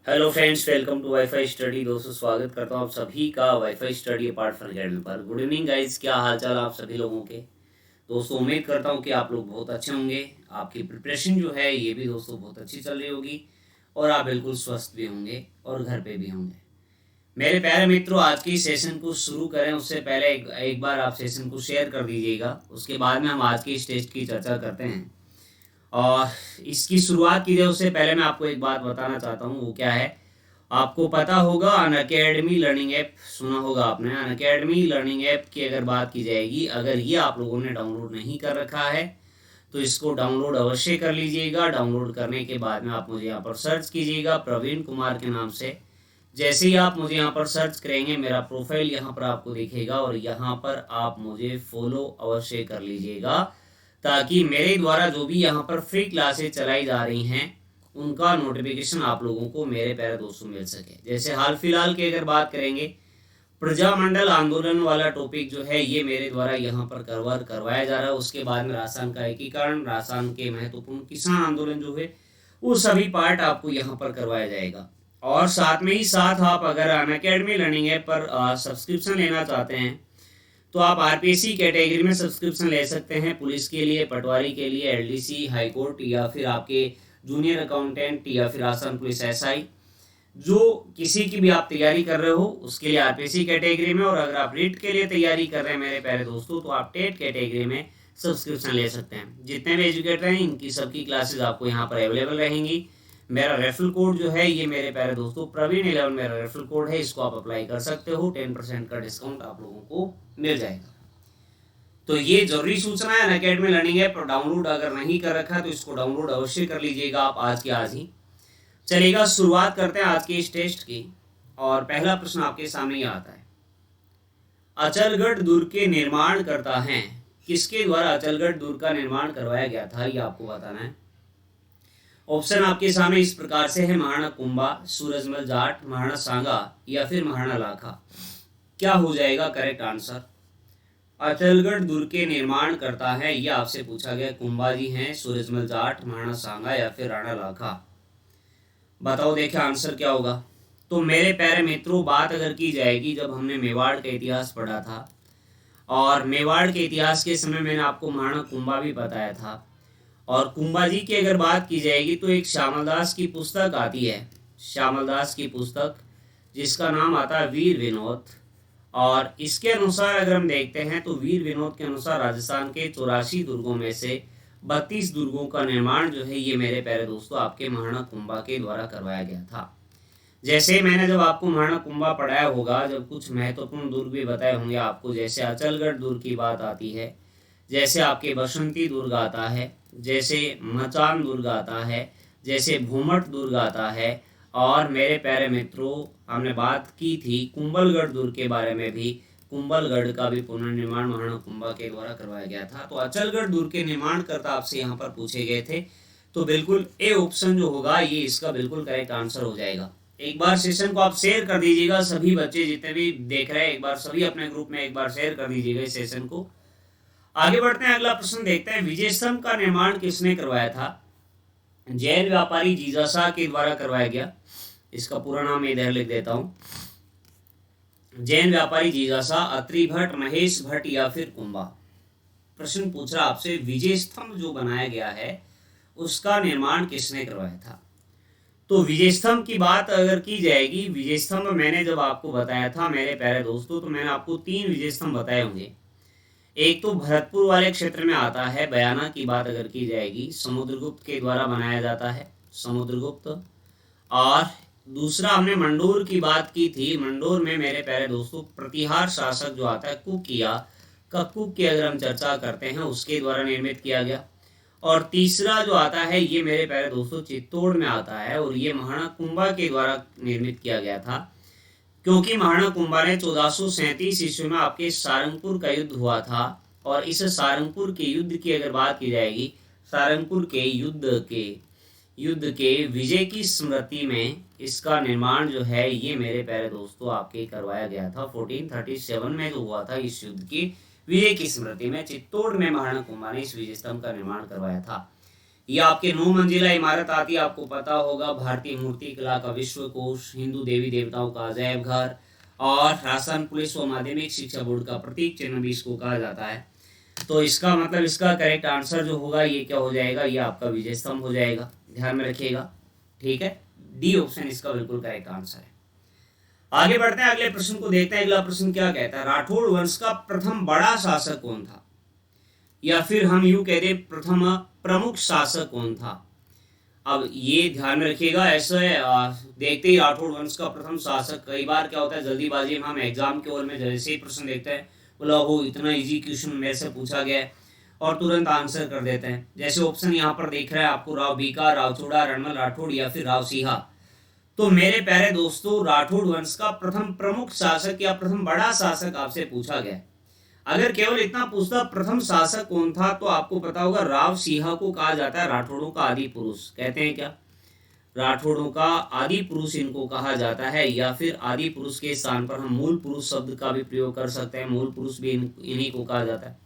Hello friends, welcome to WiFi study. दोस्तों, स्वागत करता हूँ आप सभी का WiFi study part fun academy पर। गुड इवनिंग गाइस, क्या हाल चाल आप सभी लोगों के। दोस्तों, उम्मीद करता हूँ कि आप लोग बहुत अच्छे होंगे। आपकी प्रिपरेशन जो है ये भी दोस्तों बहुत अच्छी चल रही होगी और आप बिल्कुल स्वस्थ भी होंगे और घर पे भी होंगे। मेरे प्यारे मित्रों, आज की सेशन को शुरू करें उससे पहले एक बार आप सेशन को शेयर कर दीजिएगा। उसके बाद में हम आज की इस टेस्ट की चर्चा करते हैं। और इसकी शुरुआत की जाए उससे पहले मैं आपको एक बात बताना चाहता हूँ। वो क्या है, आपको पता होगा अन अकेडमी लर्निंग ऐप सुना होगा आपने। अन अकेडमी लर्निंग ऐप की अगर बात की जाएगी, अगर ये आप लोगों ने डाउनलोड नहीं कर रखा है तो इसको डाउनलोड अवश्य कर लीजिएगा। डाउनलोड करने के बाद में आप मुझे यहाँ पर सर्च कीजिएगा प्रवीण कुमार के नाम से। जैसे ही आप मुझे यहाँ पर सर्च करेंगे, मेरा प्रोफाइल यहाँ पर आपको दिखेगा और यहाँ पर आप मुझे फॉलो अवश्य कर लीजिएगा, ताकि मेरे द्वारा जो भी यहाँ पर फ्री क्लासेस चलाई जा रही हैं उनका नोटिफिकेशन आप लोगों को मेरे प्यारे दोस्तों मिल सके। जैसे हाल फिलहाल की अगर बात करेंगे, प्रजामंडल आंदोलन वाला टॉपिक जो है ये मेरे द्वारा यहाँ पर कवर करवाया जा रहा है। उसके बाद में राजस्थान का एकीकरण, राजस्थान के महत्वपूर्ण किसान आंदोलन जो है वो सभी पार्ट आपको यहाँ पर करवाया जाएगा। और साथ में ही साथ आप अगर अन अकेडमी लर्निंग ऐप पर सब्सक्रिप्शन लेना चाहते हैं तो आप आरपीएससी कैटेगरी में सब्सक्रिप्शन ले सकते हैं। पुलिस के लिए, पटवारी के लिए, एलडीसी, हाईकोर्ट या फिर आपके जूनियर अकाउंटेंट या फिर आसाम पुलिस एसआई, जो किसी की भी आप तैयारी कर रहे हो उसके लिए आरपीएससी कैटेगरी में। और अगर आप रीट के लिए तैयारी कर रहे हैं मेरे प्यारे दोस्तों, तो आप टेट कैटेगरी में सब्सक्रिप्शन ले सकते हैं। जितने भी एजुकेटर हैं इनकी सबकी क्लासेज आपको यहाँ पर अवेलेबल रहेंगी। मेरा रेफरल कोड जो है ये मेरे प्यारे दोस्तों प्रवीण11 मेरा रेफरल कोड है, इसको आप अप्लाई कर सकते हो। 10% का डिस्काउंट आप लोगों को मिल जाएगा। तो ये जरूरी सूचना है, अनअकैडमी लर्निंग ऐप डाउनलोड अगर नहीं कर रखा है तो इसको डाउनलोड अवश्य कर लीजिएगा आप आज के आज ही। चलिएगा, शुरुआत करते हैं आज के इस टेस्ट की। और पहला प्रश्न आपके सामने ये आता है, अचलगढ़ दुर्ग के निर्माण करता है किसके द्वारा अचलगढ़ दुर्ग का निर्माण करवाया गया था, ये आपको बताना है। ऑप्शन आपके सामने इस प्रकार से है, महाराणा कुंभा, सूरजमल जाट, महाराणा सांगा या फिर महाराणा लाखा। क्या हो जाएगा करेक्ट आंसर। अचलगढ़ दुर्ग के निर्माण करता है ये आपसे पूछा गया, कुंभा जी हैं, सूरजमल जाट, महाराणा सांगा या फिर राणा लाखा। बताओ देखें आंसर क्या होगा। तो मेरे प्यारे मित्रों, बात अगर की जाएगी, जब हमने मेवाड़ का इतिहास पढ़ा था और मेवाड़ के इतिहास के समय मैंने आपको महाराणा कुंभा भी बताया था। और कुंभा जी की अगर बात की जाएगी तो एक श्यामलदास की पुस्तक आती है, श्यामलदास की पुस्तक जिसका नाम आता है वीर विनोद। और इसके अनुसार अगर हम देखते हैं तो वीर विनोद के अनुसार राजस्थान के 84 दुर्गों में से 32 दुर्गों का निर्माण जो है ये मेरे प्यारे दोस्तों आपके महाराणा कुंभा के द्वारा करवाया गया था। जैसे मैंने जब आपको महाराणा कुंभा पढ़ाया होगा, जब कुछ महत्वपूर्ण दुर्ग भी बताए होंगे आपको, जैसे अचलगढ़ दुर्ग की बात आती है, जैसे आपके बसंती दुर्ग आता है, जैसे मचान दुर्ग आता है, जैसे भूमट दुर्ग आता है। और मेरे प्यारे मित्रों, हमने बात की थी कुंभलगढ़ दुर्ग के बारे में भी। कुंभलगढ़ का भी पुनर्निर्माण महाराणा कुंभा के द्वारा करवाया गया था। तो अचलगढ़ दुर्ग के निर्माण करता आपसे यहाँ पर पूछे गए थे, तो बिल्कुल ए ऑप्शन जो होगा ये इसका बिल्कुल करेक्ट आंसर हो जाएगा। एक बार सेशन को आप शेयर कर दीजिएगा, सभी बच्चे जितने भी देख रहे हैं एक बार सभी अपने ग्रुप में एक बार शेयर कर दीजिएगा इस सेशन को। आगे बढ़ते हैं, अगला प्रश्न देखते हैं, विजय स्तंभ का निर्माण किसने करवाया था। जैन व्यापारी जीजाशाह के द्वारा करवाया गया। इसका पूरा नाम इधर लिख देता हूं, जैन व्यापारी जीजाशाह, अत्रि भट्ट, महेश भट्ट या फिर कुंभा। प्रश्न पूछ रहा आपसे, विजय स्तंभ जो बनाया गया है उसका निर्माण किसने करवाया था। तो विजय स्तंभ की बात अगर की जाएगी, विजय स्तंभ मैंने जब आपको बताया था मेरे प्यारे दोस्तों, तो मैंने आपको 3 विजय स्तंभ बताए होंगे। एक तो भरतपुर वाले क्षेत्र में आता है, बयाना की बात अगर की जाएगी समुद्रगुप्त के द्वारा बनाया जाता है, समुद्रगुप्त। और दूसरा हमने मंडोर की बात की थी, मंडोर में मेरे प्यारे दोस्तों प्रतिहार शासक जो आता है कुकिया, कक्कुक की अगर हम चर्चा करते हैं उसके द्वारा निर्मित किया गया। और तीसरा जो आता है ये मेरे प्यारे दोस्तों चित्तौड़ में आता है और ये महाराणा कुंभा के द्वारा निर्मित किया गया था, क्योंकि महाराणा कुंभा ने 1437 ईस्वी में आपके सारंगपुर का युद्ध हुआ था। और इस सारंगपुर के युद्ध की अगर बात की जाएगी, सारंगपुर के युद्ध के विजय की स्मृति में इसका निर्माण जो है ये मेरे प्यारे दोस्तों आपके करवाया गया था। 1437 में जो हुआ था, इस युद्ध की विजय की स्मृति में चित्तौड़ में महाराणा कुंभा ने इस विजय स्तंभ का निर्माण करवाया था। ये आपके 9 मंजिला इमारत आती है, आपको पता होगा। भारतीय मूर्ति कला का विश्वकोश, हिंदू देवी देवताओं का अजैब घर और राजस्थान पुलिस व माध्यमिक शिक्षा बोर्ड का प्रतीक चिन्ह भी इसको कहा जाता है। तो इसका मतलब इसका करेक्ट आंसर जो होगा ये क्या हो जाएगा, ये आपका विजय स्तंभ हो जाएगा, ध्यान में रखिएगा। ठीक है, डी ऑप्शन इसका बिल्कुल करेक्ट आंसर है। आगे बढ़ते हैं, अगले प्रश्न को देखते हैं। अगला प्रश्न क्या कहता है, राठौड़ वंश का प्रथम बड़ा शासक कौन था, या फिर हम यूं कह दें प्रथम प्रमुख शासक कौन था। अब ये ध्यान में रखिएगा, ऐसे देखते ही राठौड़ वंश का प्रथम शासक, कई बार क्या होता है जल्दीबाजी में हम एग्जाम के ओर में जैसे ही प्रश्न देखते हैं बोला वो इतना इजी क्वेश्चन मेरे से पूछा गया है और तुरंत आंसर कर देते हैं। जैसे ऑप्शन यहाँ पर देख रहे हैं आपको, राव बीका, राव चूड़ा, रणमल राठौड़ या फिर राव सिंहा। तो मेरे प्यारे दोस्तों, राठौड़ वंश का प्रथम प्रमुख शासक या प्रथम बड़ा शासक आपसे पूछा गया। अगर केवल इतना पूछता प्रथम शासक कौन था, तो आपको पता होगा राव सिंहा को कहा जाता है राठौड़ों का आदि पुरुष। कहते हैं क्या, राठौड़ों का आदि पुरुष इनको कहा जाता है, या फिर आदि पुरुष के स्थान पर हम मूल पुरुष शब्द का भी प्रयोग कर सकते हैं। मूल पुरुष भी इन्हीं को कहा जाता है।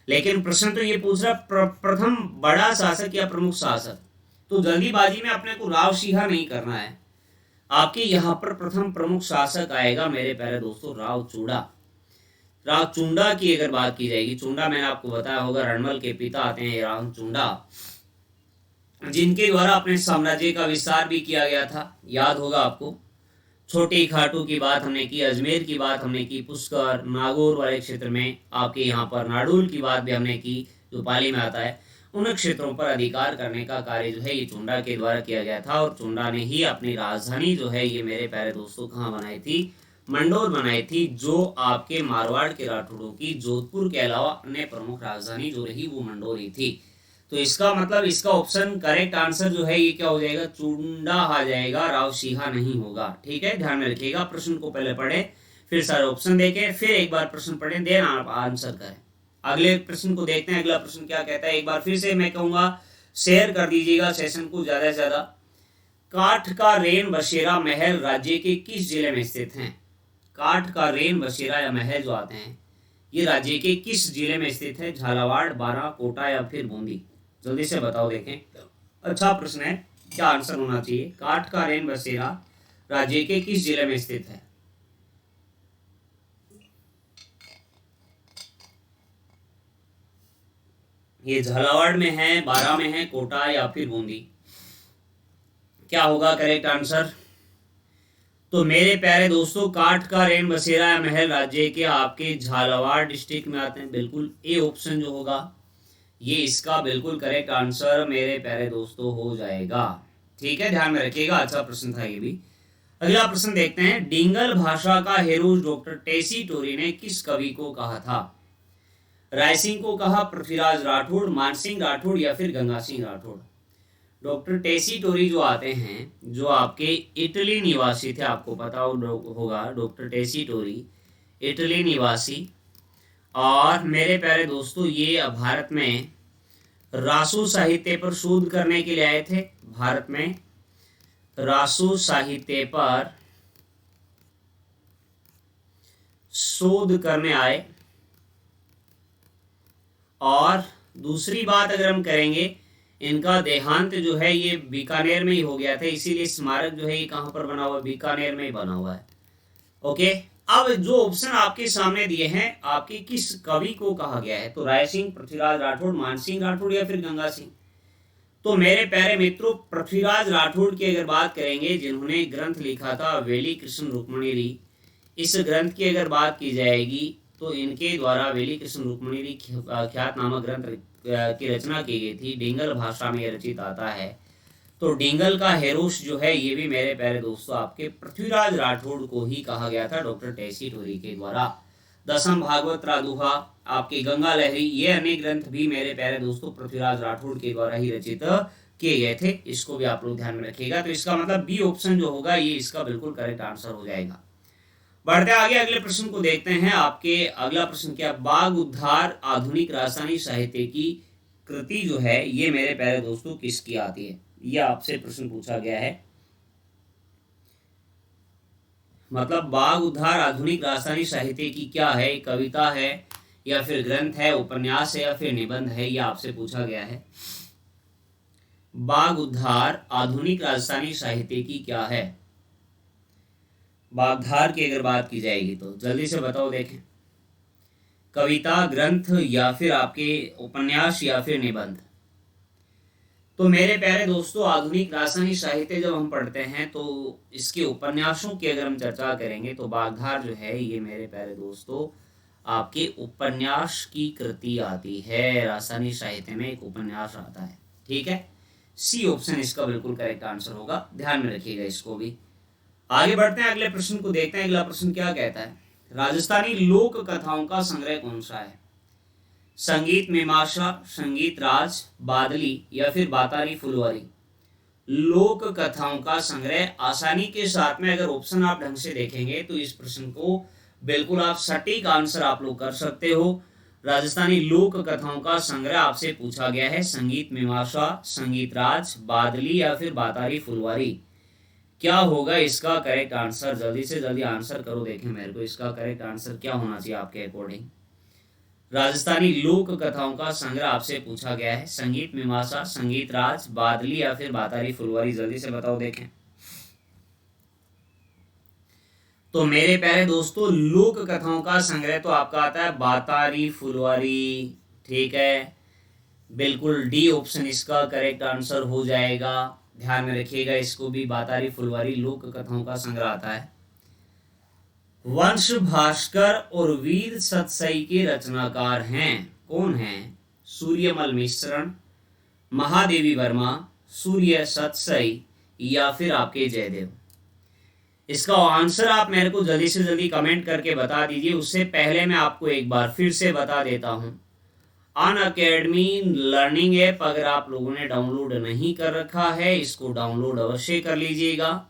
लेकिन प्रश्न तो ये पूछ रहा प्रथम बड़ा शासक या प्रमुख शासक, तो जल्दीबाजी में अपने को राव सिंहा नहीं करना है। आपके यहाँ पर प्रथम प्रमुख शासक आएगा मेरे प्यारे दोस्तों राव चूड़ा। राव चुंडा की अगर बात की जाएगी, चुंडा मैंने आपको बताया होगा रणमल के पिता आते हैं राव चुंडा, जिनके द्वारा अपने साम्राज्य का विस्तार भी किया गया था। याद होगा आपको, छोटी खाटू की बात हमने की, अजमेर की बात हमने की, पुष्कर नागौर वाले क्षेत्र में, आपके यहाँ पर नाडुल की बात भी हमने की जो पाली में आता है। उन क्षेत्रों पर अधिकार करने का कार्य जो है ये चुंडा के द्वारा किया गया था, और चुंडा ने ही अपनी राजधानी जो है ये मेरे प्यारे दोस्तों कहाँ बनाई थी, मंडोर बनाई थी, जो आपके मारवाड़ के राठौड़ों की जोधपुर के अलावा अन्य प्रमुख राजधानी जो रही वो मंडोर ही थी। तो इसका मतलब इसका ऑप्शन करेक्ट आंसर जो है ये क्या हो जाएगा, चुंडा आ जाएगा, राव सिंहा नहीं होगा। ठीक है, ध्यान में रखिएगा। प्रश्न को पहले पढ़े, फिर सारे ऑप्शन देखें, फिर एक बार प्रश्न पढ़े, देन आप आंसर करें। अगले प्रश्न को देखते हैं। अगला प्रश्न क्या कहता है, एक बार फिर से मैं कहूंगा शेयर कर दीजिएगा सेशन को ज्यादा से ज्यादा। काठ का रेन बसेरा महल राज्य के किस जिले में स्थित है। काठ का रेन बसेरा या महल जो आते हैं ये राज्य के किस जिले में स्थित है, झालावाड़, बारां, कोटा या फिर बूंदी। जल्दी से बताओ, देखें अच्छा प्रश्न है, क्या आंसर होना चाहिए। काठ का रेन बसेरा राज्य के किस जिले में स्थित है। ये झालावाड़ में है, बारां में है, कोटा या फिर बूंदी, क्या होगा करेक्ट आंसर। तो मेरे प्यारे दोस्तों, काठ का रेन बसेरा या महल राज्य के आपके झालावाड़ डिस्ट्रिक्ट में आते हैं। बिल्कुल ए ऑप्शन जो होगा ये इसका बिल्कुल करेक्ट आंसर मेरे प्यारे दोस्तों हो जाएगा। ठीक है, ध्यान में रखिएगा, अच्छा प्रश्न था ये भी। अगला प्रश्न देखते हैं, डिंगल भाषा का हेरोज डॉक्टर टेसी टोरी ने किस कवि को कहा था। रायसिंह को कहा, पृथ्वीराज राठौड़, मानसिंह राठौड़ या फिर गंगा सिंह राठौड़। डॉक्टर टेसी टोरी जो आते हैं जो आपके इटली निवासी थे, आपको पता होगा डॉक्टर टेसी टोरी इटली निवासी, और मेरे प्यारे दोस्तों ये भारत में रासु साहित्य पर शोध करने के लिए आए थे। भारत में रासु साहित्य पर शोध करने आए। और दूसरी बात अगर हम करेंगे, इनका देहांत जो है ये बीकानेर में ही हो गया था, इसीलिए स्मारक जो है ये कहाँ पर बना हुआ है, बीकानेर में ही बना हुआ है। ओके, अब जो ऑप्शन आपके सामने दिए हैं आपके किस कवि को कहा गया है, तो रायसिंह, पृथ्वीराज राठौड़, मानसिंह राठौड़ या फिर गंगा सिंह। तो मेरे प्यारे मित्रों, पृथ्वीराज राठौड़ की अगर बात करेंगे जिन्होंने ग्रंथ लिखा था वेली कृष्ण रुक्मणी री, इस ग्रंथ की अगर बात की जाएगी तो इनके द्वारा वेली कृष्ण रुक्मणी री ख्यात नामक ग्रंथ की रचना की गई थी। डिंगल भाषा में रचित आता है। तो डिंगल का हेरोस जो है ये भी मेरे प्यारे दोस्तों आपके पृथ्वीराज राठौड़ को ही कहा गया था डॉक्टर टेसी टोरी के द्वारा। दसम भागवत रादुहा, आपके गंगा लहरी, ये अनेक ग्रंथ भी मेरे प्यारे दोस्तों पृथ्वीराज राठौड़ के द्वारा ही रचित किए गए थे। इसको भी आप लोग ध्यान में रखिएगा। तो इसका मतलब बी ऑप्शन जो होगा ये इसका बिल्कुल करेक्ट आंसर हो जाएगा। बढ़ते आगे अगले प्रश्न को देखते हैं। आपके अगला प्रश्न क्या, बाघ उद्धार आधुनिक राजस्थानी साहित्य की कृति जो है ये मेरे प्यारे दोस्तों किसकी आती है, ये आपसे प्रश्न पूछा गया है। मतलब बाघ उद्धार आधुनिक राजस्थानी साहित्य की क्या है, कविता है या फिर ग्रंथ है, उपन्यास है या फिर निबंध है, ये आपसे पूछा गया है। बाघ उद्धार आधुनिक राजस्थानी साहित्य की क्या है? बागधार की अगर बात की जाएगी तो जल्दी से बताओ देखें। कविता, ग्रंथ, या फिर आपके उपन्यास, या फिर निबंध? तो मेरे प्यारे दोस्तों, आधुनिक राजस्थानी साहित्य जब हम पढ़ते हैं तो इसके उपन्यासों की अगर हम चर्चा करेंगे तो बागधार जो है ये मेरे प्यारे दोस्तों आपके उपन्यास की कृति आती है। राजस्थानी साहित्य में एक उपन्यास आता है, ठीक है। सी ऑप्शन इसका बिल्कुल करेक्ट आंसर होगा, ध्यान में रखिएगा इसको भी। आगे बढ़ते हैं, अगले प्रश्न को देखते हैं। अगला प्रश्न क्या कहता है? राजस्थानी लोक कथाओं का संग्रह कौन सा है? संगीत मीमांसा, संगीत राज, बादली, या फिर बातारी फुलवारी? लोक कथाओं का संग्रह। आसानी के साथ में अगर ऑप्शन आप ढंग से देखेंगे तो इस प्रश्न को बिल्कुल आप सटीक आंसर आप लोग कर सकते हो। राजस्थानी लोक कथाओं का संग्रह आपसे पूछा गया है संगीत मीमांसा, संगीत राज, बादली, या फिर बातारी फुलवारी? क्या होगा इसका करेक्ट आंसर? जल्दी से जल्दी आंसर करो, देखें मेरे को इसका करेक्ट आंसर क्या होना चाहिए आपके अकॉर्डिंग। राजस्थानी लोक कथाओं का संग्रह आपसे पूछा गया है संगीत मीमांसा, संगीत राज, बादली, या फिर बातारी फुलवारी? जल्दी से बताओ देखें। तो मेरे प्यारे दोस्तों, लोक कथाओं का संग्रह तो आपका आता है बातारी फुलवारी, ठीक है। बिल्कुल डी ऑप्शन इसका करेक्ट आंसर हो जाएगा, ध्यान में रखिएगा इसको भी। बातारी फुलवारी लोक कथाओं का संग्रह आता है। वंश भास्कर और वीर सतसई के रचनाकार हैं, कौन हैं? सूर्यमल मिश्रण, महादेवी वर्मा, सूर्य सतसई, या फिर आपके जयदेव? इसका आंसर आप मेरे को जल्दी से जल्दी कमेंट करके बता दीजिए। उससे पहले मैं आपको एक बार फिर से बता देता हूं, अनअकैडमी लर्निंग ऐप अगर आप लोगों ने डाउनलोड नहीं कर रखा है, इसको डाउनलोड अवश्य कर लीजिएगा।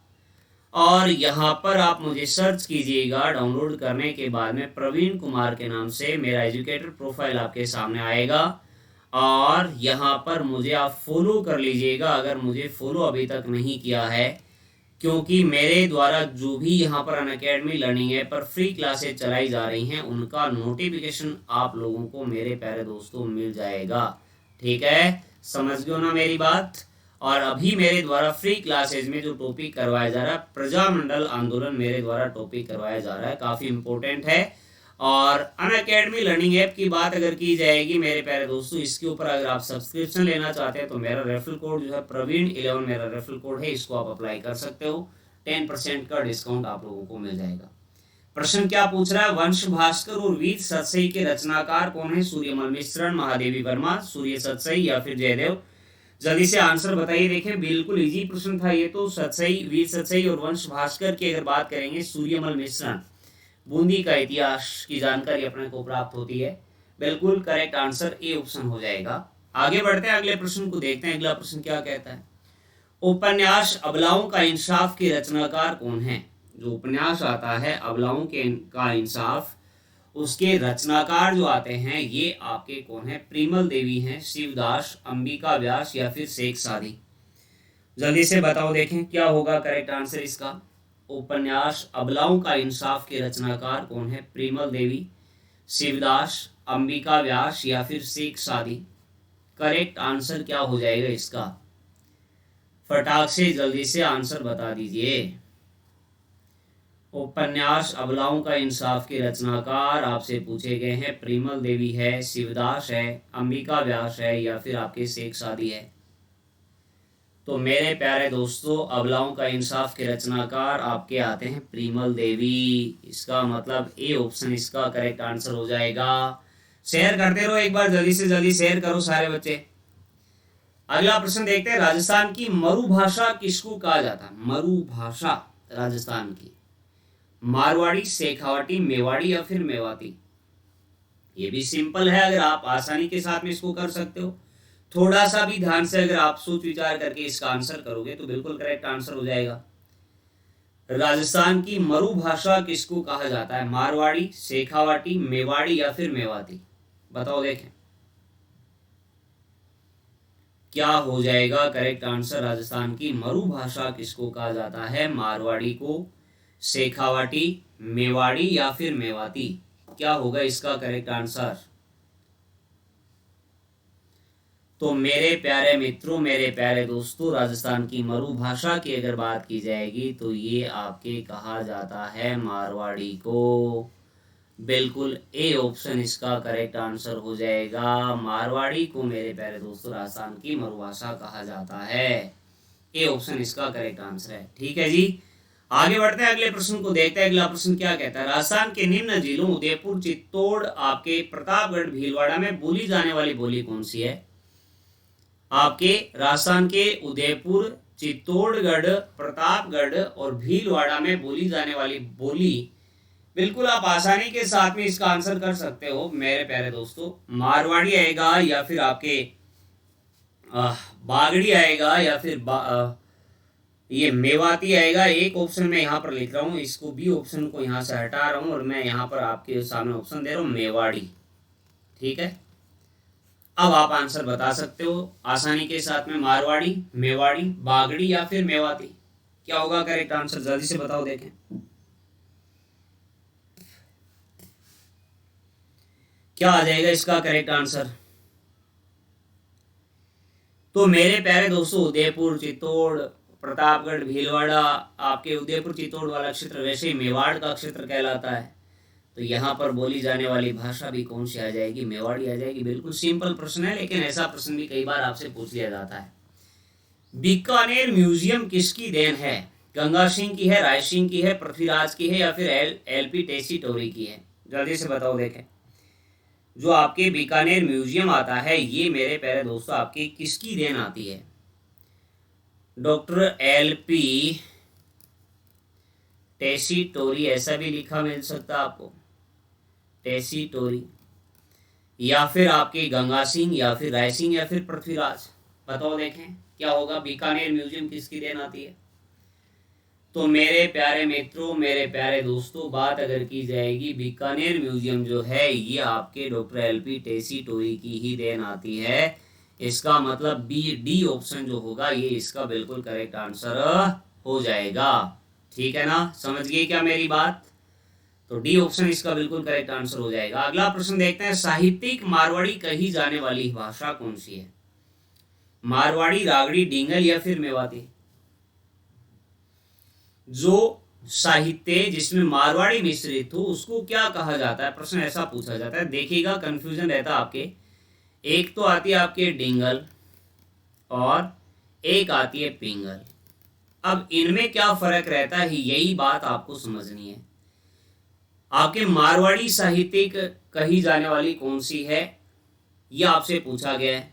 और यहाँ पर आप मुझे सर्च कीजिएगा। डाउनलोड करने के बाद में प्रवीण कुमार के नाम से मेरा एजुकेटर प्रोफाइल आपके सामने आएगा, और यहाँ पर मुझे आप फॉलो कर लीजिएगा अगर मुझे फॉलो अभी तक नहीं किया है, क्योंकि मेरे द्वारा जो भी यहाँ पर अनअकैडमी लर्निंग ऐप पर फ्री क्लासेस चलाई जा रही हैं उनका नोटिफिकेशन आप लोगों को मेरे प्यारे दोस्तों मिल जाएगा, ठीक है। समझ गए ना मेरी बात? और अभी मेरे द्वारा फ्री क्लासेज में जो टॉपिक करवाया जा रहा है, प्रजामंडल आंदोलन मेरे द्वारा टॉपिक करवाया जा रहा है, काफ़ी इंपॉर्टेंट है। और अनअकैडमी लर्निंग ऐप की बात अगर की जाएगी मेरे प्यारे दोस्तों, इसके ऊपर अगर आप सब्सक्रिप्शन लेना चाहते हैं तो मेरा रेफरल कोड जो है प्रवीण11 मेरा रेफरल कोड है, इसको आप अप्लाई कर सकते हो। 10% का डिस्काउंट आप लोगों को मिल जाएगा। प्रश्न क्या पूछ रहा है? वंश भास्कर और वीर सतसई के रचनाकार कौन है? सूर्यमल मिश्रण, महादेवी वर्मा, सूर्य सतसई, या फिर जयदेव? जल्दी से आंसर बताइए। देखें बिल्कुल इजी प्रश्न था ये तो। सतसई, वीर सतसई और वंश भास्कर की अगर बात करेंगे, सूर्यमल मिश्रण, बूंदी का इतिहास की जानकारी अपने को प्राप्त होती है। बिल्कुल करेक्ट आंसर ए ऑप्शन हो जाएगा। आगे बढ़ते हैं, अगले प्रश्न को देखते हैं। अगला प्रश्न क्या कहता है? उपन्यास अबलाओं का इंसाफ के रचनाकार कौन है? जो उपन्यास आता है अबलाओं के का इंसाफ, उसके रचनाकार जो आते हैं ये आपके कौन है? प्रिमल देवी हैं, शिवदास, अंबिका व्यास, या फिर शेख सादी? जल्दी से बताओ देखें क्या होगा करेक्ट आंसर इसका। उपन्यास अबलाओं का इंसाफ के रचनाकार कौन है? प्रिमल देवी, शिवदास, अंबिका व्यास, या फिर शेख सादी? करेक्ट आंसर क्या हो जाएगा इसका? फटाक से जल्दी से आंसर बता दीजिए। उपन्यास अबलाओं का इंसाफ के रचनाकार आपसे पूछे गए हैं, प्रिमल देवी है, शिवदास है, अंबिका व्यास है, या फिर आपके शेख सादी है? तो मेरे प्यारे दोस्तों, अबलाओं का इंसाफ के रचनाकार आपके आते हैं प्रिमल देवी। इसका मतलब ए ऑप्शन इसका करेक्ट आंसर हो जाएगा। शेयर करते रहो एक बार, जल्दी से जल्दी शेयर करो सारे बच्चे। अगला प्रश्न देखते हैं। राजस्थान की मरुभाषा किसको कहा जाता है? मरुभाषा राजस्थान की, मारवाड़ी, शेखावाटी, मेवाड़ी, या फिर मेवाती? ये भी सिंपल है, अगर आप आसानी के साथ में इसको कर सकते हो। थोड़ा सा भी ध्यान से अगर आप सोच विचार करके इसका आंसर करोगे तो बिल्कुल करेक्ट आंसर हो जाएगा। राजस्थान की मरुभाषा किसको कहा जाता है? मारवाड़ी, शेखावाटी, मेवाड़ी, या फिर मेवाती? बताओ देखें क्या हो जाएगा करेक्ट आंसर। राजस्थान की मरुभाषा किसको कहा जाता है? मारवाड़ी को, शेखावाटी, मेवाड़ी, या फिर मेवाती? क्या होगा इसका करेक्ट आंसर? तो मेरे प्यारे मित्रों, मेरे प्यारे दोस्तों, राजस्थान की मरुभाषा की अगर बात की जाएगी तो ये आपके कहा जाता है मारवाड़ी को। बिल्कुल ए ऑप्शन इसका करेक्ट आंसर हो जाएगा। मारवाड़ी को मेरे प्यारे दोस्तों राजस्थान की मरुभाषा कहा जाता है। ए ऑप्शन इसका करेक्ट आंसर है। ठीक है जी, आगे बढ़ते हैं, अगले प्रश्न को देखते हैं। अगला प्रश्न क्या कहता है, राजस्थान के निम्न जिलों उदयपुर, चित्तौड़, आपके प्रतापगढ़, भीलवाड़ा में बोली जाने वाली बोली कौन सी है? आपके राजस्थान के उदयपुर, चित्तौड़गढ़, प्रतापगढ़ और भीलवाड़ा में बोली जाने वाली बोली, बिल्कुल आप आसानी के साथ में इसका आंसर कर सकते हो मेरे प्यारे दोस्तों। मारवाड़ी आएगा या फिर आपके बागड़ी आएगा या फिर ये मेवाती आएगा। एक ऑप्शन मैं यहाँ पर लिख रहा हूँ, इसको बी ऑप्शन को यहाँ से हटा रहा हूँ और मैं यहाँ पर आपके सामने ऑप्शन दे रहा हूँ मेवाड़ी। ठीक है, अब आप आंसर बता सकते हो आसानी के साथ में, मारवाड़ी, मेवाड़ी, बागड़ी या फिर मेवाती। क्या होगा करेक्ट आंसर, जल्दी से बताओ देखें। क्या आ जाएगा इसका करेक्ट आंसर? तो मेरे प्यारे दोस्तों, उदयपुर, चित्तौड़, प्रतापगढ़, भीलवाड़ा, आपके उदयपुर चित्तौड़ वाला क्षेत्र वैसे ही मेवाड़ का क्षेत्र कहलाता है। तो यहाँ पर बोली जाने वाली भाषा भी कौन सी आ जाएगी? मेवाड़ी आ जाएगी। बिल्कुल सिंपल प्रश्न है, लेकिन ऐसा प्रश्न भी कई बार आपसे पूछ लिया जाता है। बीकानेर म्यूजियम किसकी देन है? गंगा सिंह की है, राय सिंह की है, पृथ्वीराज की है या फिर एलपी टेसीटोरी की है? जल्दी से बताओ देखें। जो आपके बीकानेर म्यूजियम आता है ये मेरे प्यारे दोस्तों आपकी किसकी देन आती है? डॉक्टर एलपी टेसीटोरी, ऐसा भी लिखा मिल सकता आपको, टेसीटोरी, या फिर आपके गंगा सिंह या फिर राय सिंह या फिर पृथ्वीराज। बताओ देखें क्या होगा, बीकानेर म्यूजियम किसकी देन आती है? तो मेरे प्यारे मित्रों, मेरे प्यारे दोस्तों, बात अगर की जाएगी बीकानेर म्यूजियम जो है ये आपके डॉक्टर एलपी टेसीटोरी की ही देन आती है। इसका मतलब बी डी ऑप्शन जो होगा ये इसका बिल्कुल करेक्ट आंसर हो जाएगा। ठीक है ना, समझ गए क्या मेरी बात? तो डी ऑप्शन इसका बिल्कुल करेक्ट आंसर हो जाएगा। अगला प्रश्न देखते हैं, साहित्यिक मारवाड़ी कही जाने वाली भाषा कौन सी है? मारवाड़ी, रागड़ी, डिंगल या फिर मेवाती? जो साहित्य जिसमें मारवाड़ी मिश्रित हो उसको क्या कहा जाता है? प्रश्न ऐसा पूछा जाता है। देखिएगा कंफ्यूजन रहता है आपके, एक तो आती है आपके डिंगल और एक आती है पिंगल। अब इनमें क्या फर्क रहता है यही बात आपको समझनी है। आपके मारवाड़ी साहित्यिक कही जाने वाली कौन सी है यह आपसे पूछा गया है।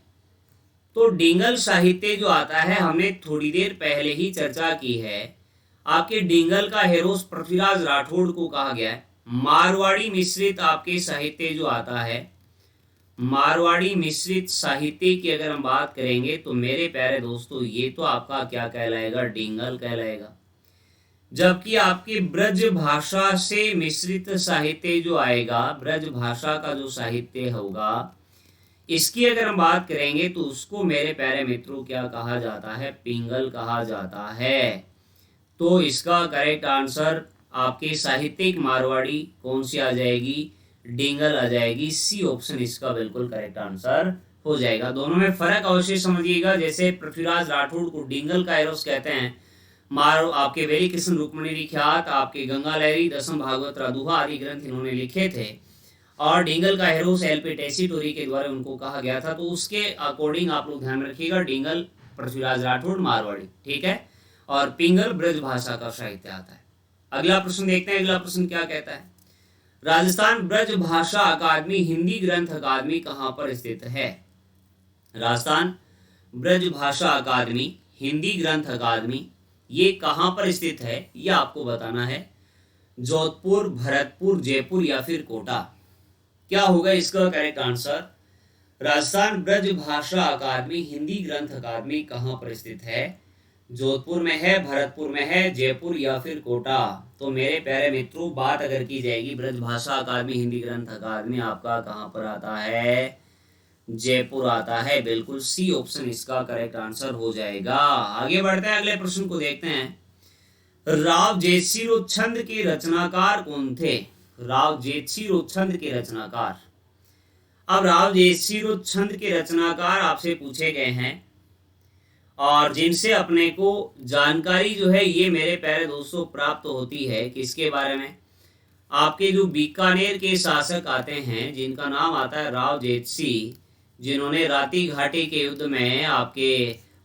तो डिंगल साहित्य जो आता है हमने थोड़ी देर पहले ही चर्चा की है, आपके डिंगल का हेरोस पृथ्वीराज राठौड़ को कहा गया है। मारवाड़ी मिश्रित आपके साहित्य जो आता है, मारवाड़ी मिश्रित साहित्य की अगर हम बात करेंगे तो मेरे प्यारे दोस्तों ये तो आपका क्या कहलाएगा? डिंगल कहलाएगा। जबकि आपकी ब्रज भाषा से मिश्रित साहित्य जो आएगा, ब्रज भाषा का जो साहित्य होगा इसकी अगर हम बात करेंगे तो उसको मेरे प्यारे मित्रों क्या कहा जाता है? पिंगल कहा जाता है। तो इसका करेक्ट आंसर आपके साहित्यिक मारवाड़ी कौन सी आ जाएगी? डिंगल आ जाएगी। सी ऑप्शन इसका बिल्कुल करेक्ट आंसर हो जाएगा। दोनों में फर्क अवश्य समझिएगा। जैसे पृथ्वीराज राठौड़ को डिंगल का एरोस कहते हैं, आपके वेरी कृष्ण रुक्मणी विख्यात, आपके गंगा लहरी, दसम भागवत, रादुहा आदि ग्रंथ इन्होंने लिखे थे और डिंगल का हेरोस एलपी टेसीटोरी के द्वारा उनको कहा गया था। तो उसके अकॉर्डिंग आप लोग ध्यान रखिएगा, डिंगल पृथ्वीराज राठौड़ मारवाड़ी, ठीक है, और पिंगल ब्रज भाषा का साहित्य आता है। अगला प्रश्न देखते हैं। अगला प्रश्न क्या कहता है? राजस्थान ब्रज भाषा अकादमी हिंदी ग्रंथ अकादमी कहाँ पर स्थित है? राजस्थान ब्रज भाषा अकादमी हिंदी ग्रंथ अकादमी ये कहाँ पर स्थित है यह आपको बताना है। जोधपुर, भरतपुर, जयपुर या फिर कोटा? क्या होगा इसका करेक्ट आंसर? राजस्थान ब्रज भाषा अकादमी हिंदी ग्रंथ अकादमी कहाँ पर स्थित है? जोधपुर में है, भरतपुर में है, जयपुर या फिर कोटा? तो मेरे प्यारे मित्रों बात अगर की जाएगी ब्रज भाषा अकादमी हिंदी ग्रंथ अकादमी आपका कहाँ पर आता है? जयपुर आता है। बिल्कुल सी ऑप्शन इसका करेक्ट आंसर हो जाएगा। आगे बढ़ते हैं, अगले प्रश्न को देखते हैं। राव जेतसिरोच्छंद के रचनाकार कौन थे? राव जेतसिरोच्छंद के रचनाकार अब राव जयसिंह छंद के रचनाकार आपसे पूछे गए हैं और जिनसे अपने को जानकारी जो है ये मेरे प्यारे दोस्तों प्राप्त होती है किसके बारे में, आपके जो बीकानेर के शासक आते हैं जिनका नाम आता है राव जयसिंह, जिन्होंने राती घाटी के युद्ध में आपके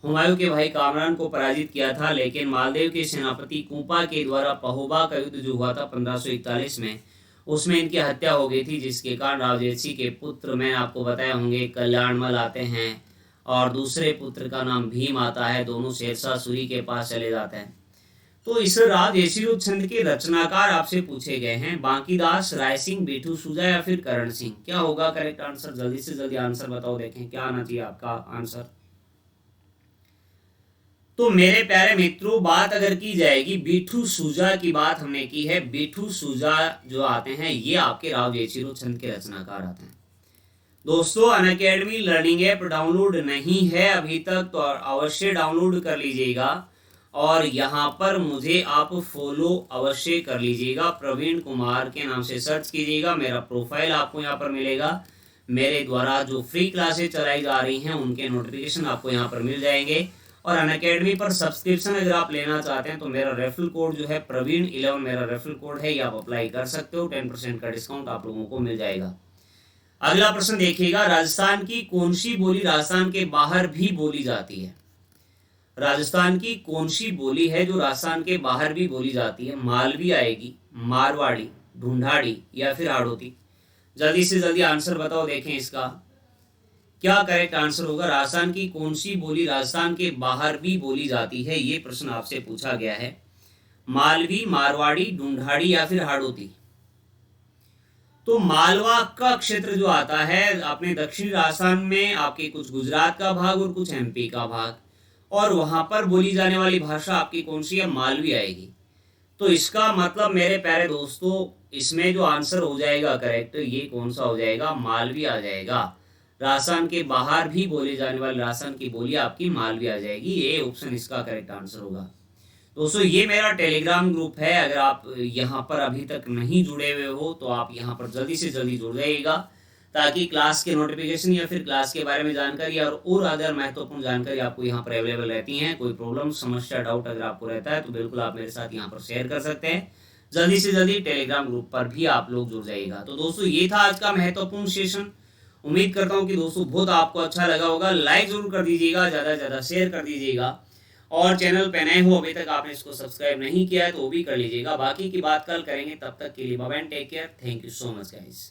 हुमायूं के भाई कामरान को पराजित किया था, लेकिन मालदेव के सेनापति कुंपा के द्वारा पहोबा का युद्ध जो हुआ था 1541 में, उसमें इनकी हत्या हो गई थी, जिसके कारण राव जयसिंह के पुत्र मैं आपको बताया होंगे कल्याणमल आते हैं और दूसरे पुत्र का नाम भीम आता है। दोनों शेरशाह सूरी के पास चले जाते हैं। तो इस राव जयसिंह छंद के रचनाकार आपसे पूछे गए हैं बांकीदास, रायसिंह, बेठू सूजा या फिर करण सिंह। क्या होगा करेक्ट आंसर? जल्दी से जल्दी आंसर बताओ, देखें क्या आना चाहिए आपका आंसर। तो मेरे प्यारे मित्रों, बात अगर की जाएगी बेठू सूजा की, बात हमने की है। बेठू सूजा जो आते हैं ये आपके राव जयसिंह छंद के रचनाकार आते हैं। दोस्तों अनअकैडमी लर्निंग ऐप डाउनलोड नहीं है अभी तक तो अवश्य डाउनलोड कर लीजिएगा और यहाँ पर मुझे आप फॉलो अवश्य कर लीजिएगा। प्रवीण कुमार के नाम से सर्च कीजिएगा, मेरा प्रोफाइल आपको यहाँ पर मिलेगा। मेरे द्वारा जो फ्री क्लासेस चलाई जा रही हैं उनके नोटिफिकेशन आपको यहाँ पर मिल जाएंगे। और अनअकैडमी पर सब्सक्रिप्शन अगर आप लेना चाहते हैं तो मेरा रेफरल कोड जो है प्रवीण11 मेरा रेफरल कोड है, ये आप अप्लाई कर सकते हो। 10% का डिस्काउंट आप लोगों को मिल जाएगा। अगला प्रश्न देखिएगा, राजस्थान की कौन सी बोली राजस्थान के बाहर भी बोली जाती है? राजस्थान की कौन सी बोली है जो राजस्थान के बाहर भी बोली जाती है? मालवी आएगी, मारवाड़ी, ढूंढाड़ी या फिर हाड़ौती। जल्दी से जल्दी आंसर बताओ, देखें इसका क्या करेक्ट आंसर होगा। राजस्थान की कौन सी बोली राजस्थान के बाहर भी बोली जाती है, ये प्रश्न आपसे पूछा गया है। मालवी, मारवाड़ी, ढूंढाड़ी या फिर हाड़ौती। तो मालवा का क्षेत्र जो आता है अपने दक्षिणी राजस्थान में, आपके कुछ गुजरात का भाग और कुछ एमपी का भाग, और वहां पर बोली जाने वाली भाषा आपकी कौन सी है? मालवी आएगी। तो इसका मतलब मेरे प्यारे दोस्तों इसमें जो आंसर हो जाएगा करेक्ट, ये कौन सा हो जाएगा? मालवी आ जाएगा। राजस्थान के बाहर भी बोले जाने वाली राजस्थान की बोली आपकी मालवी आ जाएगी। ये ऑप्शन इसका करेक्ट आंसर होगा। दोस्तों ये मेरा टेलीग्राम ग्रुप है, अगर आप यहाँ पर अभी तक नहीं जुड़े हुए हो तो आप यहाँ पर जल्दी से जल्दी जुड़ जाइएगा, ताकि क्लास के नोटिफिकेशन या फिर क्लास के बारे में जानकारी और अदर महत्वपूर्ण जानकारी आपको यहाँ पर अवेलेबल रहती हैं। कोई प्रॉब्लम, समस्या, डाउट अगर आपको रहता है तो बिल्कुल आप मेरे साथ यहाँ पर शेयर कर सकते हैं। जल्दी से जल्दी टेलीग्राम ग्रुप पर भी आप लोग जुड़ जाइएगा। तो दोस्तों ये था आज का महत्वपूर्ण सेशन। उम्मीद करता हूँ कि दोस्तों बहुत आपको अच्छा लगा होगा। लाइक जरूर कर दीजिएगा, ज़्यादा से ज़्यादा शेयर कर दीजिएगा और चैनल पे नए हो, अभी तक आपने इसको सब्सक्राइब नहीं किया है तो वो भी कर लीजिएगा। बाकी की बात कल करेंगे, तब तक के लिए bye bye, take care, thank you so much guys.